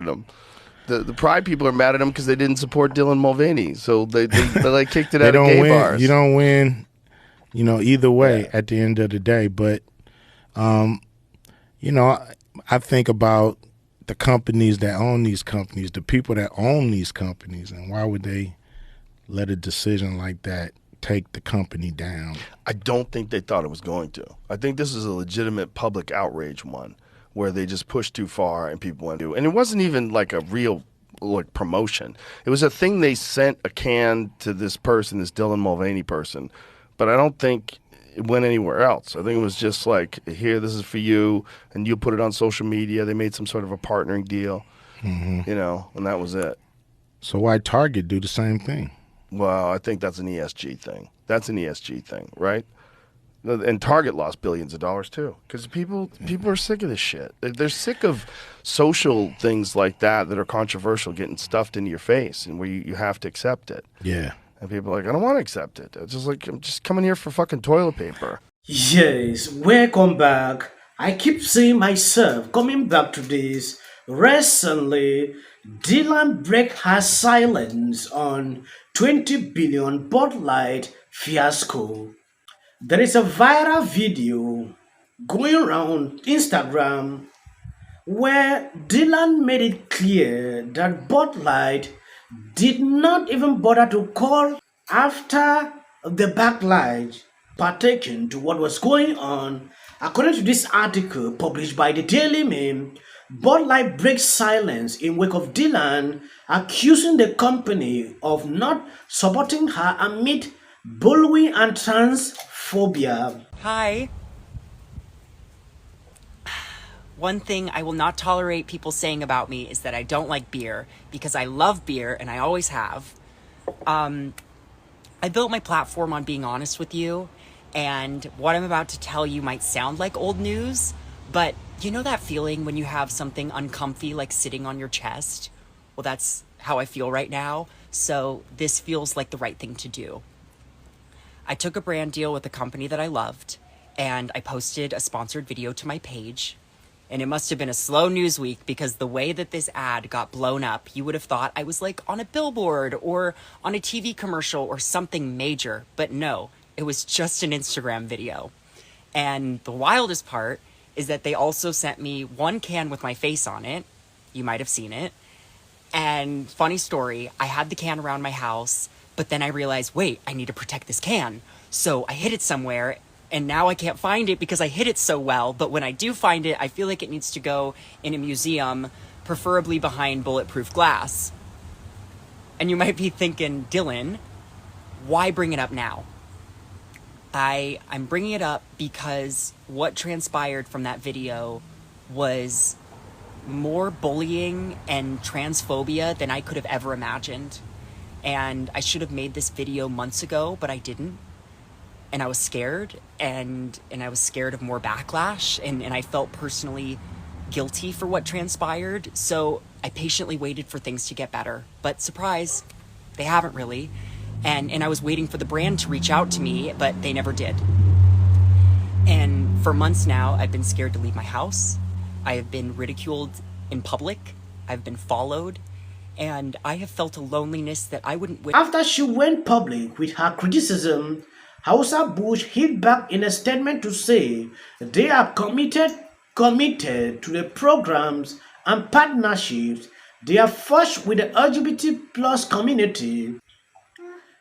him. The Pride people are mad at him because they didn't support Dylan Mulvaney, so they like kicked it out of gay bars. You don't win, either way at the end of the day. But, I think about the companies that own these companies, the people that own these companies, and why would they let a decision like that take the company down? I don't think they thought it was going to. I think this is a legitimate public outrage one where they just pushed too far and people went to. And it wasn't even like a real promotion. It was a thing they sent a can to this person, this Dylan Mulvaney person, but I don't think it went anywhere else. I think it was just like, here, this is for you, and you put it on social media. They made some sort of a partnering deal, and that was it. So why Target do the same thing? Well, I think that's an ESG thing. That's an ESG thing, right? And Target lost billions of dollars too, because people are sick of this shit. They're sick of social things like that are controversial getting stuffed into your face, and where you have to accept it. Yeah. And people are like, I don't want to accept it. It's just like, I'm just coming here for fucking toilet paper. Yes, welcome back. I keep seeing myself coming back to this. Recently, Dylan break her silence on 20 billion Bud Light fiasco. There is a viral video going around Instagram where Dylan made it clear that Bud Light did not even bother to call after the backlash partaken to what was going on. According to this article published by the Daily Meme, Bud Light breaks silence in wake of Dylan accusing the company of not supporting her amid bullying and transphobia. Hi. One thing I will not tolerate people saying about me is that I don't like beer, because I love beer and I always have. I built my platform on being honest with you, and what I'm about to tell you might sound like old news, but you know that feeling when you have something uncomfy like sitting on your chest? Well, that's how I feel right now, so this feels like the right thing to do. I took a brand deal with a company that I loved, and I posted a sponsored video to my page. And it must have been a slow news week, because the way that this ad got blown up, you would have thought I was like on a billboard or on a TV commercial or something major. But no, it was just an Instagram video. And the wildest part is that they also sent me one can with my face on it. You might have seen it. And funny story, I had the can around my house, but then I realized, wait, I need to protect this can. So I hid it somewhere. And now I can't find it because I hid it so well. But when I do find it, I feel like it needs to go in a museum, preferably behind bulletproof glass. And you might be thinking, Dylan, why bring it up now? I'm bringing it up because what transpired from that video was more bullying and transphobia than I could have ever imagined. And I should have made this video months ago, but I didn't. And I was scared, and I was scared of more backlash, and I felt personally guilty for what transpired. So I patiently waited for things to get better. But surprise, they haven't really. And I was waiting for the brand to reach out to me, but they never did. And for months now, I've been scared to leave my house. I have been ridiculed in public. I've been followed. And I have felt a loneliness that I wouldn't wish. After she went public with her criticism, Anheuser-Busch hit back in a statement to say they are committed to the programs and partnerships they have forged with the LGBT plus community.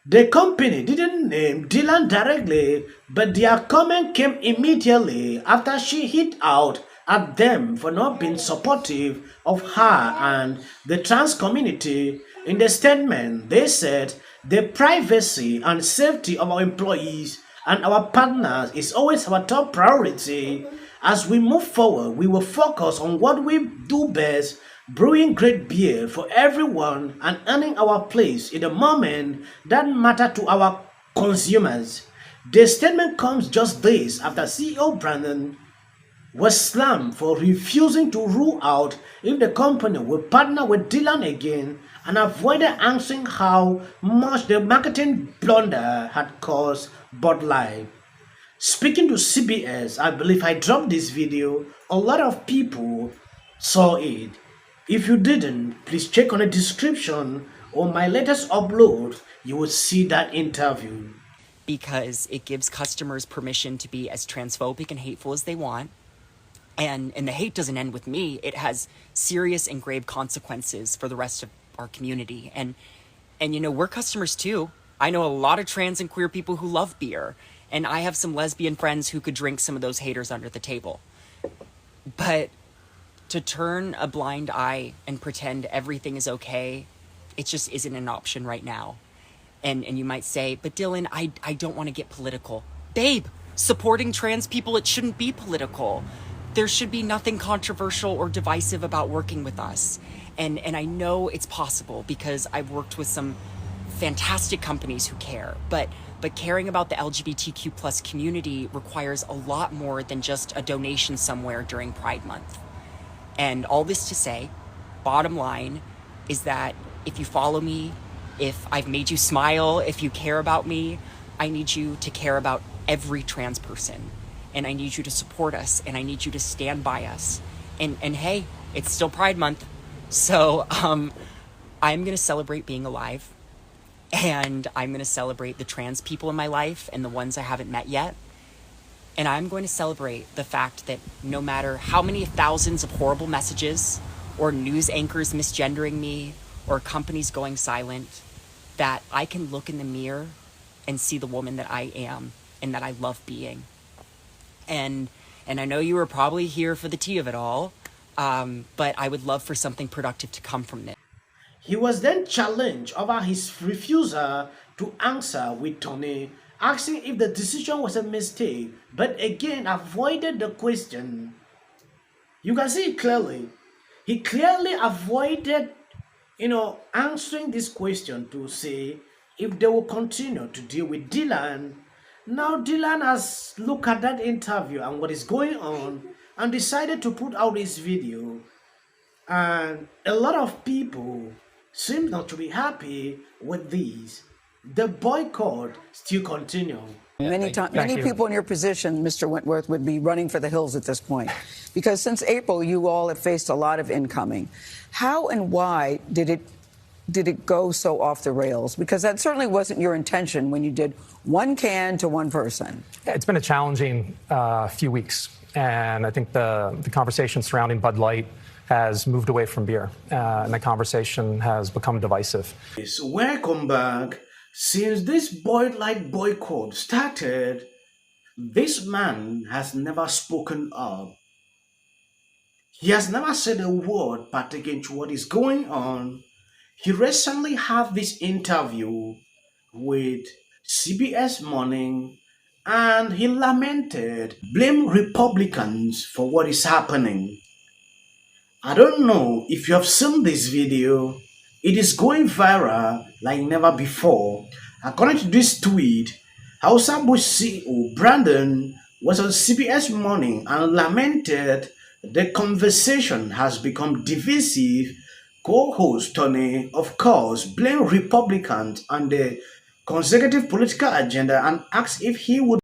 The company didn't name Dylan directly, but their comment came immediately after she hit out at them for not being supportive of her and the trans community. In the statement, they said the privacy and safety of our employees and our partners is always our top priority. As we move forward, we will focus on what we do best, brewing great beer for everyone and earning our place in the moment that matter to our consumers. The statement comes just days after CEO Brandon was slammed for refusing to rule out if the company would partner with Dylan again, and avoided answering how much the marketing blunder had cost Bud Light. Speaking to CBS, I believe I dropped this video, a lot of people saw it. If you didn't, please check on the description or my latest upload. You will see that interview. because it gives customers permission to be as transphobic and hateful as they want. And the hate doesn't end with me. It has serious and grave consequences for the rest of our community. And you know, we're customers too. I know a lot of trans and queer people who love beer, and I have some lesbian friends who could drink some of those haters under the table. But to turn a blind eye and pretend everything is okay, it just isn't an option right now. And you might say, but Dylan, I don't want to get political. Babe, supporting trans people, it shouldn't be political. There should be nothing controversial or divisive about working with us. And I know it's possible because I've worked with some fantastic companies who care, but caring about the LGBTQ plus community requires a lot more than just a donation somewhere during Pride Month. And all this to say, bottom line is that if you follow me, if I've made you smile, if you care about me, I need you to care about every trans person. And I need you to support us, and I need you to stand by us. And hey, it's still Pride Month. So I'm going to celebrate being alive. And I'm going to celebrate the trans people in my life and the ones I haven't met yet. And I'm going to celebrate the fact that no matter how many thousands of horrible messages or news anchors misgendering me or companies going silent, that I can look in the mirror and see the woman that I am and that I love being. And I know you were probably here for the tea of it all, but I would love for something productive to come from this. He was then challenged over his refusal to answer with Tony, asking if the decision was a mistake, but again avoided the question. You can see it clearly. He clearly avoided, answering this question to say if they will continue to deal with Dylan. Now Dylan has looked at that interview and what is going on and decided to put out this video. And a lot of people seem not to be happy with these. The boycott still continues. Many people in your position, Mr. Wentworth, would be running for the hills at this point. Because since April, you all have faced a lot of incoming. How and why did it go so off the rails? Because that certainly wasn't your intention when you did one can to one person. It's been a challenging few weeks. And I think the conversation surrounding Bud Light has moved away from beer. And the conversation has become divisive. Welcome back. Since this Bud Light boycott started, this man has never spoken up. He has never said a word pertaining to what is going on. He recently had this interview with CBS Morning and he lamented, blame Republicans for what is happening. I don't know if you have seen this video. It is going viral like never before. According to this tweet, Anheuser-Busch CEO Brandon was on CBS Morning and lamented the conversation has become divisive. Co-host Tony, of course, blamed Republicans on the conservative political agenda and asked if he would